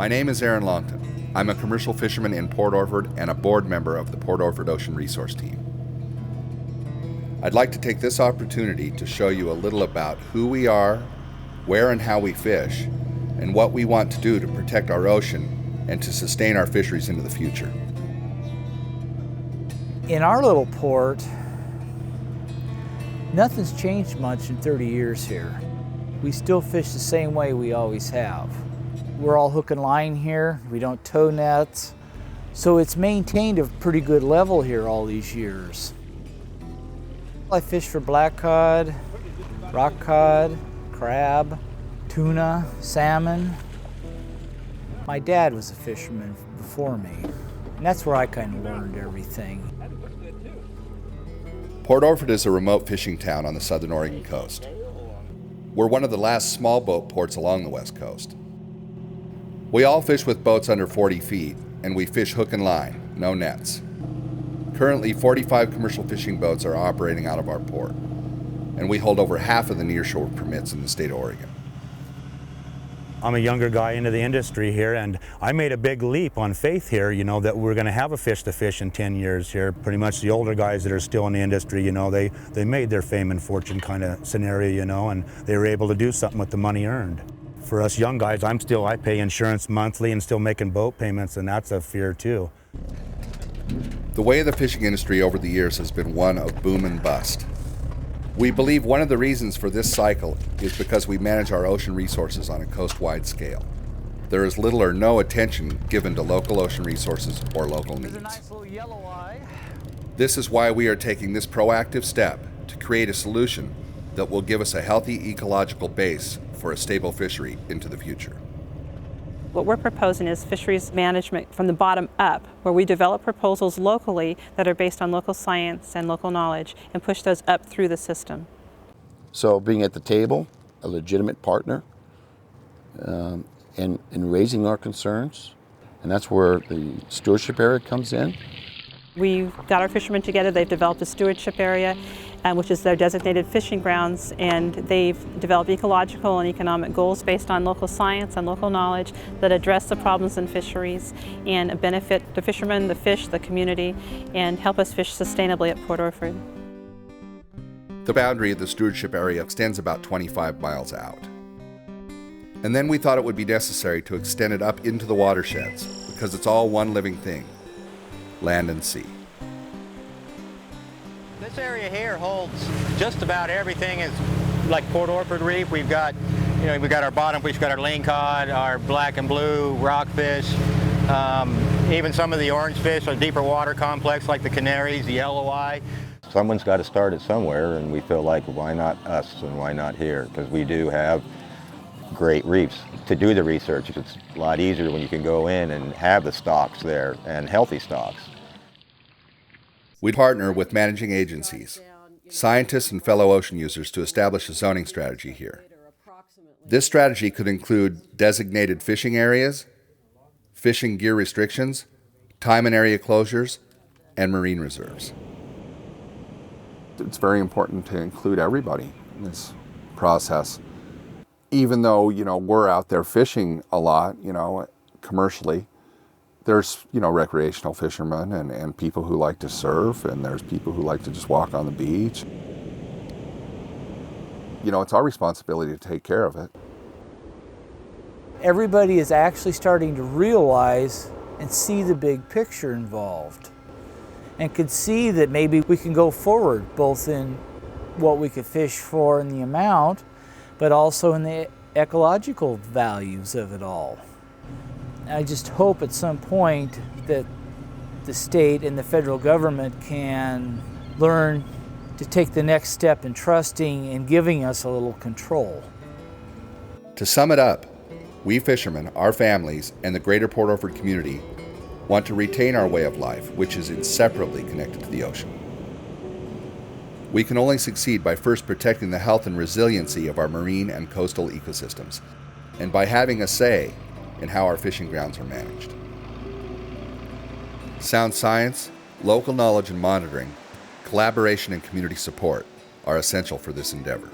My name is Aaron Longton. I'm a commercial fisherman in Port Orford and a board member of the Port Orford Ocean Resource Team. I'd like to take this opportunity to show you a little about who we are, where and how we fish, and what we want to do to protect our ocean and to sustain our fisheries into the future. In our little port, nothing's changed much in 30 years here. We still fish the same way we always have. We're all hook and line here. We don't tow nets. So it's maintained a pretty good level here all these years. I fish for black cod, rock cod, crab, tuna, salmon. My dad was a fisherman before me, and that's where I kind of learned everything. Port Orford is a remote fishing town on the southern Oregon coast. We're one of the last small boat ports along the west coast. We all fish with boats under 40 feet, and we fish hook and line, no nets. Currently, 45 commercial fishing boats are operating out of our port, and we hold over half of the nearshore permits in the state of Oregon. I'm a younger guy into the industry here, and I made a big leap on faith here, that we're going to have a fish to fish in 10 years here. Pretty much the older guys that are still in the industry, they made their fame and fortune kind of scenario, and they were able to do something with the money earned. For us young guys, I pay insurance monthly and still making boat payments, and that's a fear too. The way of the fishing industry over the years has been one of boom and bust. We believe one of the reasons for this cycle is because we manage our ocean resources on a coast-wide scale. There is little or no attention given to local ocean resources or local needs. Nice little yellow eye. This is why we are taking this proactive step to create a solution that will give us a healthy ecological base for a stable fishery into the future. What we're proposing is fisheries management from the bottom up, where we develop proposals locally that are based on local science and local knowledge and push those up through the system. So being at the table, a legitimate partner, and raising our concerns, and that's where the stewardship area comes in. We've got our fishermen together. They've developed a stewardship area, which is their designated fishing grounds, and they've developed ecological and economic goals based on local science and local knowledge that address the problems in fisheries and benefit the fishermen, the fish, the community, and help us fish sustainably at Port Orford. The boundary of the stewardship area extends about 25 miles out. And then we thought it would be necessary to extend it up into the watersheds because it's all one living thing, land and sea. This area here holds just about everything. It's like Port Orford Reef. We've got our bottom fish, we've got our lingcod, our black and blue rockfish, even some of the orange fish, a deeper water complex like the canaries, the yellow eye. Someone's got to start it somewhere, and we feel like, why not us and why not here? Because we do have great reefs. To do the research, it's a lot easier when you can go in and have the stocks there, and healthy stocks. We partner with managing agencies, scientists and fellow ocean users to establish a zoning strategy here. This strategy could include designated fishing areas, fishing gear restrictions, time and area closures, and marine reserves. It's very important to include everybody in this process. Even though, we're out there fishing a lot, commercially, there's, recreational fishermen and people who like to surf, and there's people who like to just walk on the beach. It's our responsibility to take care of it. Everybody is actually starting to realize and see the big picture involved, and could see that maybe we can go forward both in what we could fish for and the amount, but also in the ecological values of it all. I just hope at some point that the state and the federal government can learn to take the next step in trusting and giving us a little control. To sum it up, we fishermen, our families, and the greater Port Orford community want to retain our way of life, which is inseparably connected to the ocean. We can only succeed by first protecting the health and resiliency of our marine and coastal ecosystems, and by having a say in how our fishing grounds are managed. Sound science, local knowledge and monitoring, collaboration and community support are essential for this endeavor.